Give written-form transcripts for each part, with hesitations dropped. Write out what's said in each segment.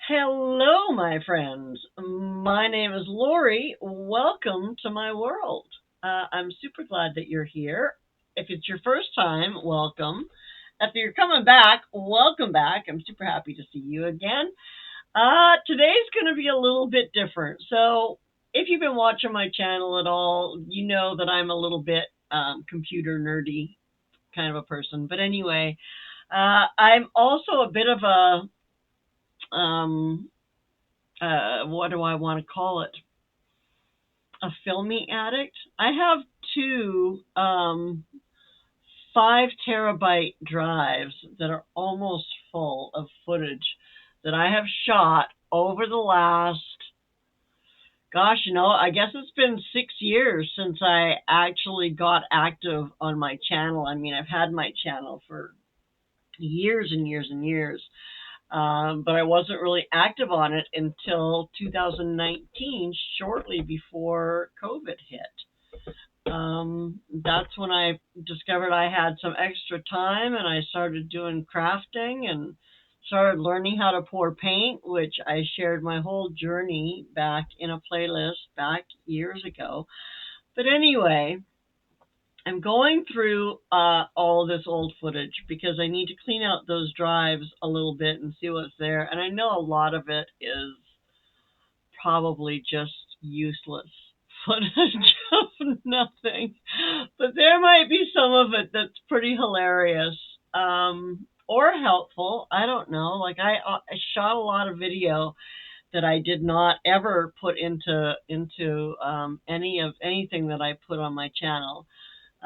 Hello, my friends. My name is Lorrie. Welcome to my world. I'm super glad that you're here. If it's your first time, welcome. If you're coming back, welcome back. I'm super happy to see you again. Today's going to be a little bit different. So, if you've been watching my channel at all, you know that I'm a little bit computer nerdy kind of a person. But anyway, I'm also a bit of um, what do I want to call it? A filmy addict. I have two 5 terabyte drives that are almost full of footage that I have shot over the last, gosh, I guess it's been 6 years since I actually got active on my channel. I mean, I've had my channel for years and years and years. But I wasn't really active on it until 2019, shortly before COVID hit. That's when I discovered I had some extra time and I started doing crafting and started learning how to pour paint, which I shared my whole journey back in a playlist back years ago. But anyway, I'm going through all this old footage because I need to clean out those drives a little bit and see what's there. And I know a lot of it is probably just useless footage of nothing, but there might be some of it that's pretty hilarious or helpful. I don't know. Like I shot a lot of video that I did not ever put into anything that I put on my channel.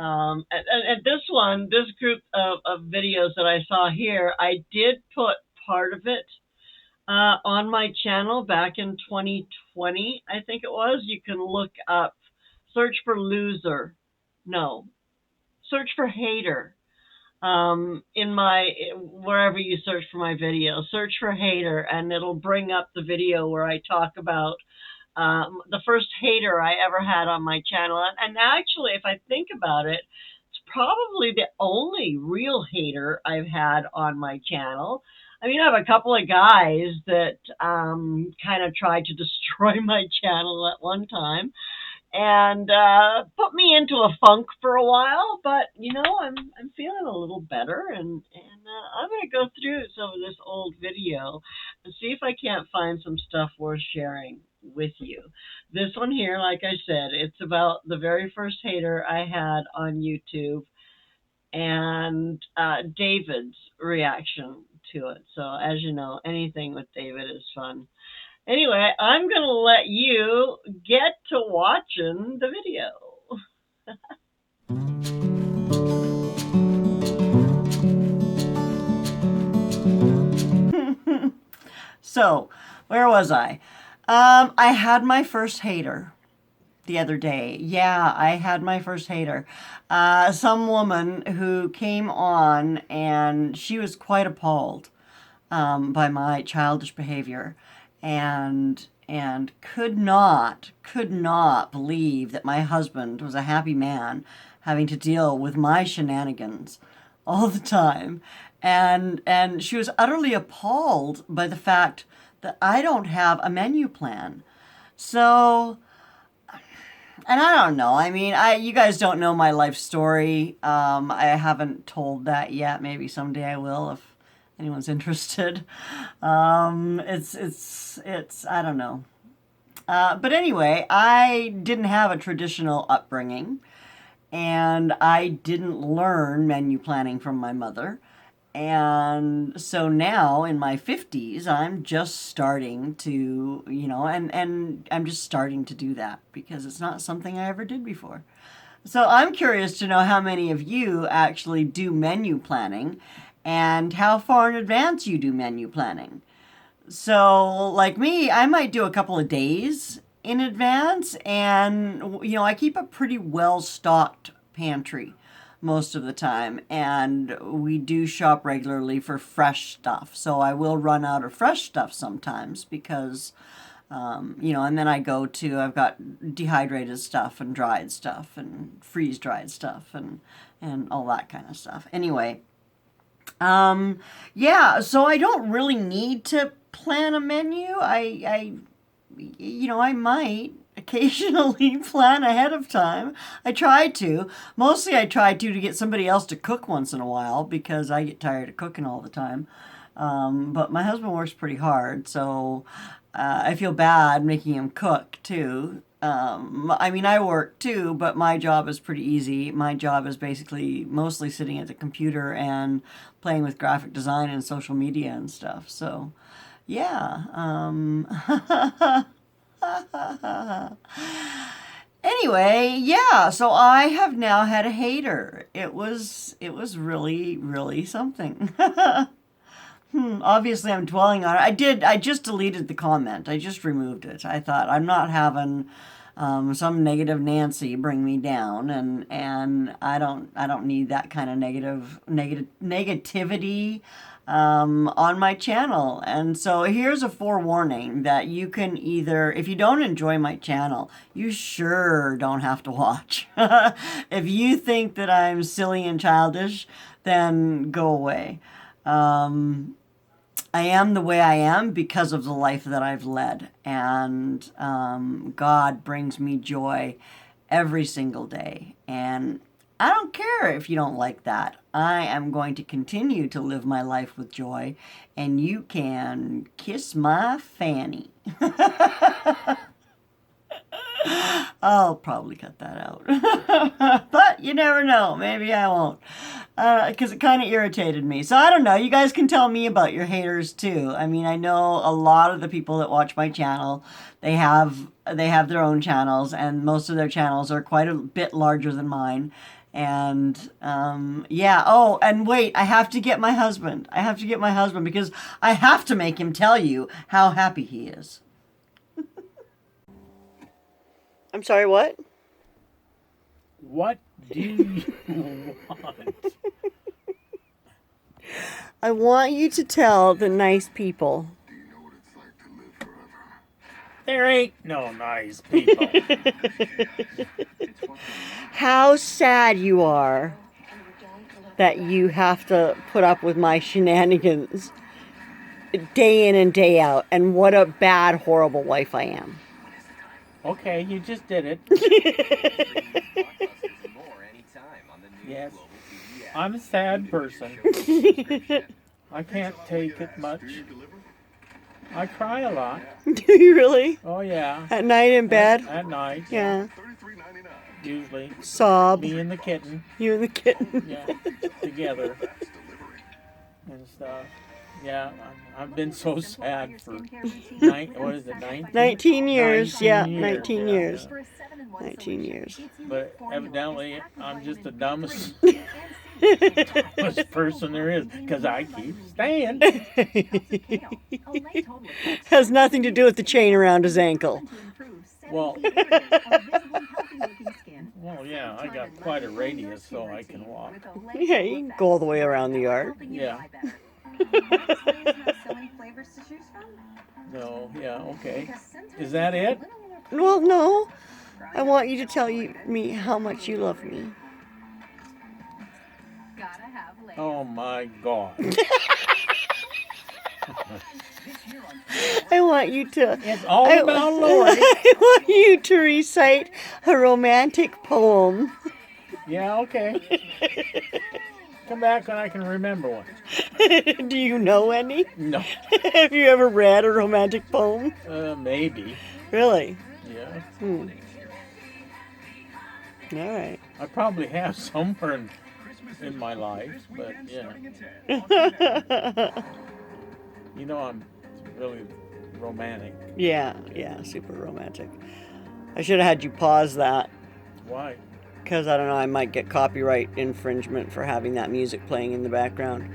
And this group of videos that I saw here, I did put part of it on my channel back in 2020, I think it was. You can look up, search for loser. No, search for hater. In my, wherever you search for my video, search for hater, and it'll bring up the video where I talk about the first hater I ever had on my channel. And actually, if I think about it, it's probably the only real hater I've had on my channel. I mean, I have a couple of guys that kind of tried to destroy my channel at one time and put me into a funk for a while. But I'm feeling a little better, and I'm gonna go through some of this old video and see if I can't find some stuff worth sharing with you. This one here, like I said, it's about the very first hater I had on YouTube and David's reaction to it. So as you know, anything with David is fun. Anyway, I'm going to let you get to watching the video. So, where was I? I had my first hater the other day. Yeah, I had my first hater. Some woman who came on and she was quite appalled by my childish behavior and could not believe that my husband was a happy man having to deal with my shenanigans all the time. And she was utterly appalled by the fact that I don't have a menu plan. So, and I don't know. I mean, you guys don't know my life story. I haven't told that yet. Maybe someday I will if anyone's interested. It's I don't know. But anyway, I didn't have a traditional upbringing, and I didn't learn menu planning from my mother. And so now in my 50s, I'm just starting to, and I'm just starting to do that because it's not something I ever did before. So I'm curious to know how many of you actually do menu planning and how far in advance you do menu planning. So, like me, I might do a couple of days in advance, and I keep a pretty well stocked pantry most of the time, and we do shop regularly for fresh stuff. So I will run out of fresh stuff sometimes because and then I've got dehydrated stuff and dried stuff and freeze dried stuff and all that kind of stuff. Anyway, yeah, so I don't really need to plan a menu. I might occasionally plan ahead of time. I try to. Mostly I try to get somebody else to cook once in a while because I get tired of cooking all the time. But my husband works pretty hard, so I feel bad making him cook too. I mean, I work too, but my job is pretty easy. My job is basically mostly sitting at the computer and playing with graphic design and social media and stuff. So, yeah. Anyway, yeah, so I have now had a hater. It was really, really something. Obviously I'm dwelling on it. I just deleted the comment. I just removed it. I thought I'm not having some negative Nancy bring me down, and I don't need that kind of negativity on my channel. And so here's a forewarning that you can either, if you don't enjoy my channel, you sure don't have to watch. If you think that I'm silly and childish, then go away. I am the way I am because of the life that I've led, and God brings me joy every single day. And I don't care if you don't like that. I am going to continue to live my life with joy, and you can kiss my fanny. I'll probably cut that out. But you never know. Maybe I won't. Because it kind of irritated me. So I don't know. You guys can tell me about your haters too. I mean, I know a lot of the people that watch my channel, they have their own channels, and most of their channels are quite a bit larger than mine. And yeah. Oh, and wait, I have to get my husband. I have to get my husband because I have to make him tell you how happy he is. I'm sorry, what? What do you want? I want you to tell the nice people. There ain't no nice people. How sad you are that you have to put up with my shenanigans day in and day out, and what a bad, horrible wife I am. Okay, you just did it. Yes. I'm a sad person. I can't take it much. I cry a lot. Do you really? Oh, yeah. At night in bed? At night. Yeah. Usually. Sob. Me and the kitten. You and the kitten. Yeah. Together. And stuff. Yeah. I've been so sad for 19 years. 19 yeah, years. 19 Yeah, years. yeah. 19 years. But evidently, I'm just the dumbest person there is, because I keep staying. Has nothing to do with the chain around his ankle. Well, yeah, I got quite a radius, so I can walk. Yeah, you can go all the way around the yard. Yeah. No, yeah, okay. Is that it? Well, no. I want you to tell me how much you love me. Oh my God. I want you to. It's all about Lorrie. I want you to recite a romantic poem. Yeah, okay. Come back when I can remember one. Do you know any? No. Have you ever read a romantic poem? Maybe. Really? Yeah. All right. I probably have somewhere in my life, but yeah. You know, I'm really romantic. Yeah, super romantic. I should have had you pause that. Why? Because, I don't know, I might get copyright infringement for having that music playing in the background.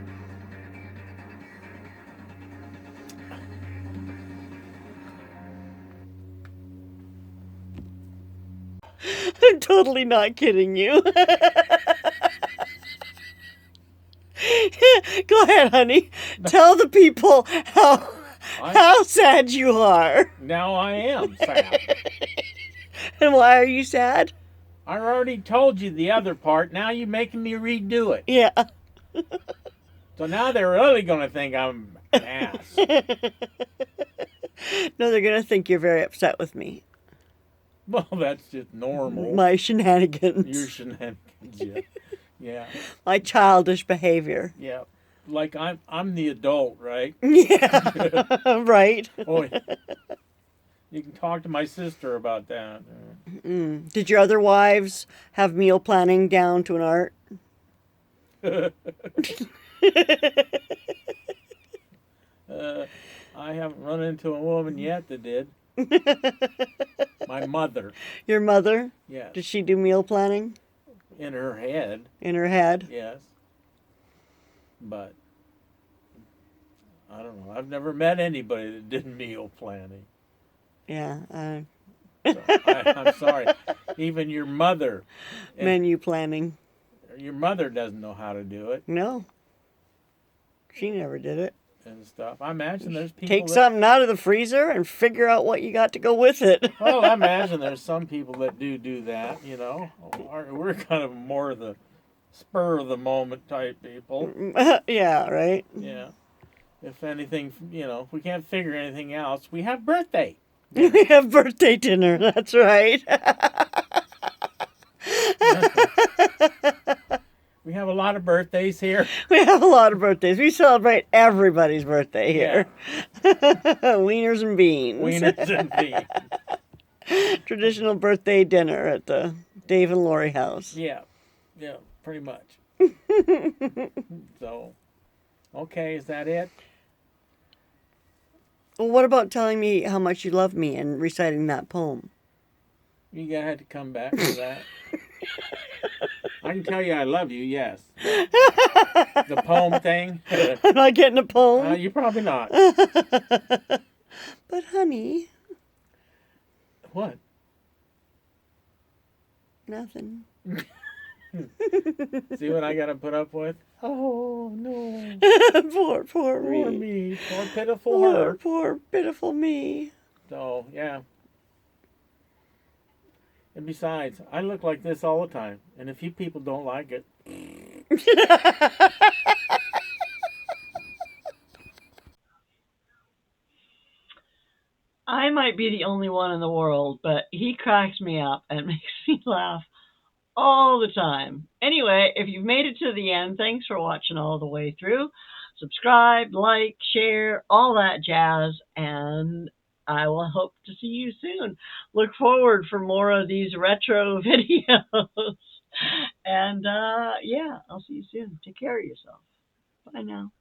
I'm totally not kidding you. Go ahead, honey. Tell the people how sad you are. Now I am sad. And why are you sad? I already told you the other part. Now you're making me redo it. Yeah. So now they're really going to think I'm ass. No, they're going to think you're very upset with me. Well, that's just normal. My shenanigans. Your shenanigans, yeah. Yeah. My childish behavior. Yeah. Like I'm the adult, right? Yeah. Right. Oh, yeah. You can talk to my sister about that. Did your other wives have meal planning down to an art? I haven't run into a woman yet that did. My mother. Your mother? Yes. Did she do meal planning? In her head. In her head? Yes. But I don't know. I've never met anybody that did meal planning. Yeah. So I'm sorry. Even your mother. Menu planning. Your mother doesn't know how to do it. No. She never did it. And stuff. I imagine there's people Take something out of the freezer and figure out what you got to go with it. Well, I imagine there's some people that do that, you know. We're kind of more the spur of the moment type people. Yeah, right? Yeah. If anything, you know, if we can't figure anything else, we have birthday. We have birthday dinner, that's right. We have a lot of birthdays here. We have a lot of birthdays. We celebrate everybody's birthday here. Yeah. Wieners and beans. Wieners and beans. Traditional birthday dinner at the Dave and Lorrie house. Yeah. Yeah, pretty much. So, okay, is that it? Well, what about telling me how much you love me and reciting that poem? You gotta have to come back to that. I can tell you I love you, yes. The poem thing. I'm not getting a poem. You're probably not. But honey. What? Nothing. See what I gotta put up with? Oh, no. Poor me. Me. Poor pitiful her. Poor pitiful me. So, yeah. And besides, I look like this all the time. And if you people don't like it... I might be the only one in the world, but he cracks me up and makes me laugh all the time. Anyway, if you've made it to the end, thanks for watching all the way through. Subscribe, like, share, all that jazz, and I will hope to see you soon. Look forward for more of these retro videos. And yeah, I'll see you soon. Take care of yourself. Bye now.